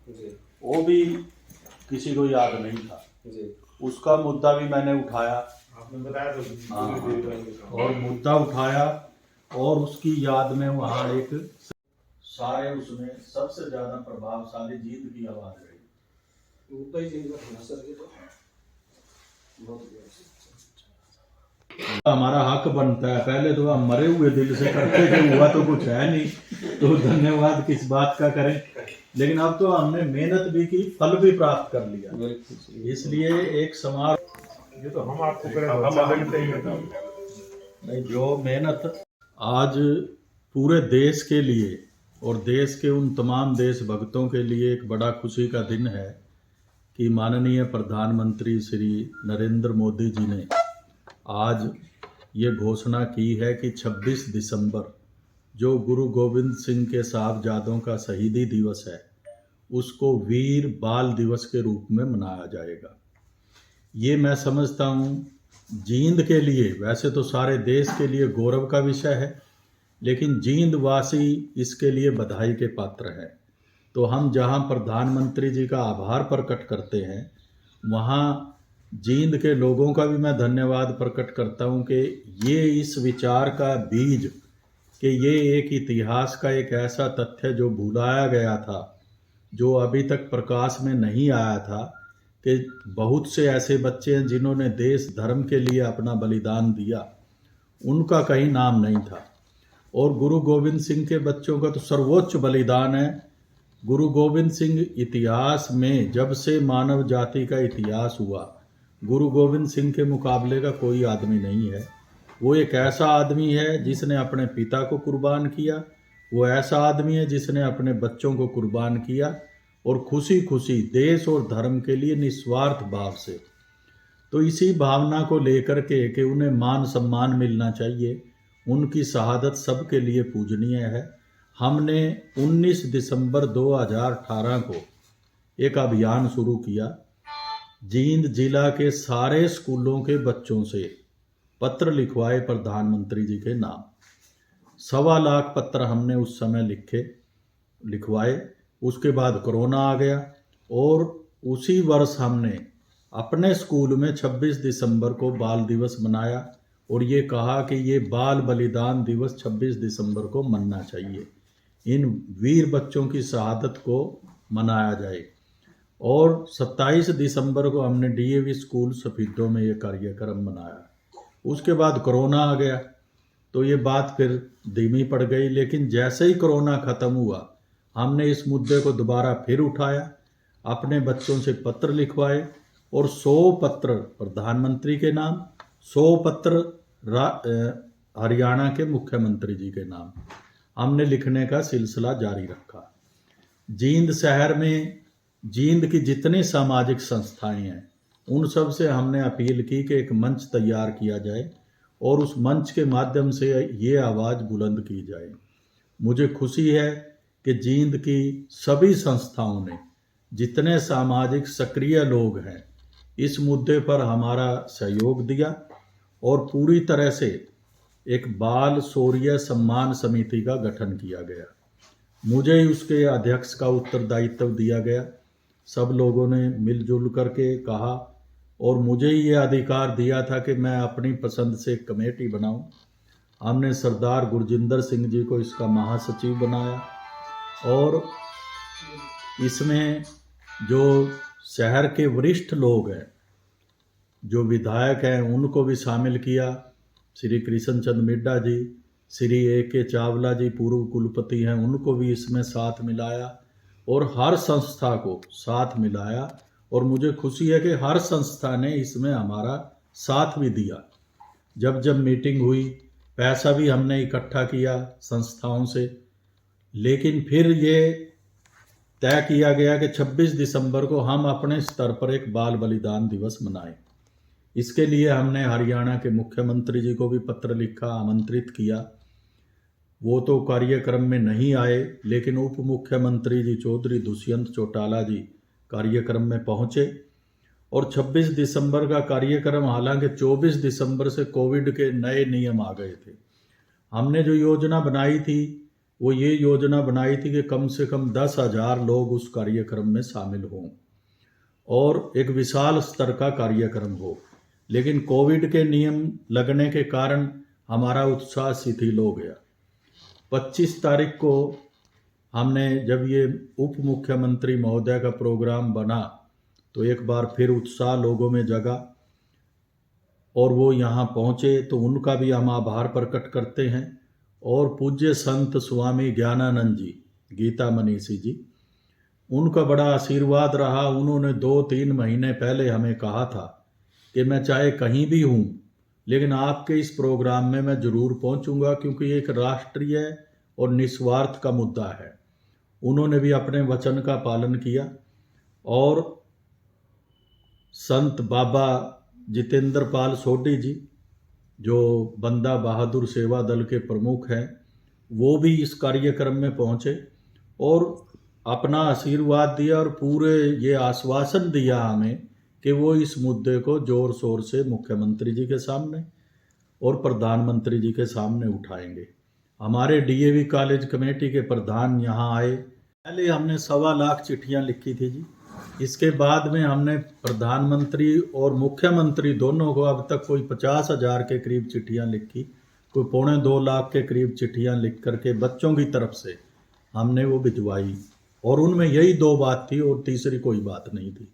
जी वो भी किसी को याद नहीं था। जी। उसका मुद्दा भी मैंने उठाया। आपने बताया तो हाँ, और मुद्दा उठाया और उसकी याद में वहाँ एक सारे उसमें सबसे ज्यादा प्रभावशाली जीत की आवाज रही। मुद्दा ही चेंज करना सर, ये तो बहुत हमारा हक बनता है, पहले तो हम मरे हुए दिल से करते थे, हुआ तो कुछ है नहीं, तो धन्यवाद किस बात का करें। लेकिन अब तो हमने मेहनत भी की, फल भी प्राप्त कर लिया, इसलिए एक समाज ये तो हम आपको करें तो अच्छा लगता ही है। नहीं, जो मेहनत आज पूरे देश के लिए और देश के उन तमाम देशभक्तों के लिए एक बड़ा खुशी का दिन है कि माननीय प्रधानमंत्री श्री नरेंद्र मोदी जी ने आज ये घोषणा की है कि 26 दिसंबर जो गुरु गोविंद सिंह के साहबजादों का शहीदी दिवस है, उसको वीर बाल दिवस के रूप में मनाया जाएगा। ये मैं समझता हूँ जींद के लिए, वैसे तो सारे देश के लिए गौरव का विषय है, लेकिन जींद वासी इसके लिए बधाई के पात्र हैं। तो हम जहाँ प्रधानमंत्री जी का आभार प्रकट करते हैं, वहाँ जींद के लोगों का भी मैं धन्यवाद प्रकट करता हूँ कि ये इस विचार का बीज कि ये एक इतिहास का एक ऐसा तथ्य जो भुलाया गया था, जो अभी तक प्रकाश में नहीं आया था, कि बहुत से ऐसे बच्चे हैं जिन्होंने देश धर्म के लिए अपना बलिदान दिया, उनका कहीं नाम नहीं था। और गुरु गोविंद सिंह के बच्चों का तो सर्वोच्च बलिदान है। गुरु गोविंद सिंह इतिहास में जब से मानव जाति का इतिहास हुआ, गुरु गोविंद सिंह के मुकाबले का कोई आदमी नहीं है। वो एक ऐसा आदमी है जिसने अपने पिता को कुर्बान किया, वो ऐसा आदमी है जिसने अपने बच्चों को कुर्बान किया, और खुशी खुशी देश और धर्म के लिए निस्वार्थ भाव से। तो इसी भावना को लेकर के कि उन्हें मान सम्मान मिलना चाहिए, उनकी शहादत सबके लिए पूजनीय है, हमने 19 दिसंबर 2018 को एक अभियान शुरू किया। जींद जिला के सारे स्कूलों के बच्चों से पत्र लिखवाए प्रधानमंत्री जी के नाम। 1.25 लाख पत्र हमने उस समय लिखवाए। उसके बाद कोरोना आ गया और उसी वर्ष हमने अपने स्कूल में 26 दिसंबर को बाल दिवस मनाया और ये कहा कि ये बाल बलिदान दिवस 26 दिसंबर को मनना चाहिए, इन वीर बच्चों की शहादत को मनाया जाए। और 27 दिसंबर को हमने डीएवी स्कूल सफीदों में ये कार्यक्रम मनाया। उसके बाद कोरोना आ गया तो ये बात फिर धीमी पड़ गई, लेकिन जैसे ही कोरोना ख़त्म हुआ, हमने इस मुद्दे को दोबारा फिर उठाया, अपने बच्चों से पत्र लिखवाए और 100 पत्र प्रधानमंत्री के नाम, 100 पत्र हरियाणा के मुख्यमंत्री जी के नाम हमने लिखने का सिलसिला जारी रखा। जींद शहर में जींद की जितनी सामाजिक संस्थाएं हैं, उन सब से हमने अपील की कि एक मंच तैयार किया जाए और उस मंच के माध्यम से ये आवाज़ बुलंद की जाए। मुझे खुशी है कि जींद की सभी संस्थाओं ने, जितने सामाजिक सक्रिय लोग हैं, इस मुद्दे पर हमारा सहयोग दिया और पूरी तरह से एक बाल शौर्य सम्मान समिति का गठन किया गया। मुझे ही उसके अध्यक्ष का उत्तरदायित्व दिया गया। सब लोगों ने मिलजुल करके कहा और मुझे ही ये अधिकार दिया था कि मैं अपनी पसंद से एक कमेटी बनाऊं। हमने सरदार गुरजिंदर सिंह जी को इसका महासचिव बनाया और इसमें जो शहर के वरिष्ठ लोग हैं, जो विधायक हैं, उनको भी शामिल किया। श्री कृष्ण चंद मिड्डा जी, श्री A.K. चावला जी पूर्व कुलपति हैं, उनको भी इसमें साथ मिलाया और हर संस्था को साथ मिलाया। और मुझे खुशी है कि हर संस्था ने इसमें हमारा साथ भी दिया। जब जब मीटिंग हुई, पैसा भी हमने इकट्ठा किया संस्थाओं से, लेकिन फिर ये तय किया गया कि 26 दिसंबर को हम अपने स्तर पर एक बाल बलिदान दिवस मनाएं। इसके लिए हमने हरियाणा के मुख्यमंत्री जी को भी पत्र लिखा, आमंत्रित किया। वो तो कार्यक्रम में नहीं आए, लेकिन उप मुख्यमंत्री जी चौधरी दुष्यंत चौटाला जी कार्यक्रम में पहुंचे और 26 दिसंबर का कार्यक्रम, हालांकि 24 दिसंबर से कोविड के नए नियम आ गए थे। हमने जो योजना बनाई थी वो ये योजना बनाई थी कि कम से कम 10,000 लोग उस कार्यक्रम में शामिल हों और एक विशाल स्तर का कार्यक्रम हो। लेकिन कोविड के नियम लगने के कारण हमारा उत्साह शिथिल हो गया। 25 तारीख को हमने जब ये उप मुख्यमंत्री महोदय का प्रोग्राम बना तो एक बार फिर उत्साह लोगों में जगा और वो यहाँ पहुँचे, तो उनका भी हम आभार प्रकट करते हैं। और पूज्य संत स्वामी ज्ञानानंद जी, गीता मनीषी जी, उनका बड़ा आशीर्वाद रहा। उन्होंने 2-3 महीने पहले हमें कहा था कि मैं चाहे कहीं भी हूँ लेकिन आपके इस प्रोग्राम में मैं ज़रूर पहुँचूँगा, क्योंकि ये एक राष्ट्रीय और निस्वार्थ का मुद्दा है। उन्होंने भी अपने वचन का पालन किया और संत बाबा जितेंद्र पाल सोढ़ी जी, जो बंदा बहादुर सेवा दल के प्रमुख हैं, वो भी इस कार्यक्रम में पहुँचे और अपना आशीर्वाद दिया और पूरे ये आश्वासन दिया हमें कि वो इस मुद्दे को ज़ोर शोर से मुख्यमंत्री जी के सामने और प्रधानमंत्री जी के सामने उठाएंगे। हमारे डीएवी कॉलेज कमेटी के प्रधान यहाँ आए। पहले हमने 1.25 लाख चिट्ठियाँ लिखी थी जी। इसके बाद में हमने प्रधानमंत्री और मुख्यमंत्री दोनों को अब तक कोई 50,000 के करीब चिट्ठियाँ लिखी, कोई 2.25 लाख के करीब चिट्ठियाँ लिख करके बच्चों की तरफ से हमने वो भिजवाई और उनमें यही 2 बात थी और तीसरी कोई बात नहीं थी।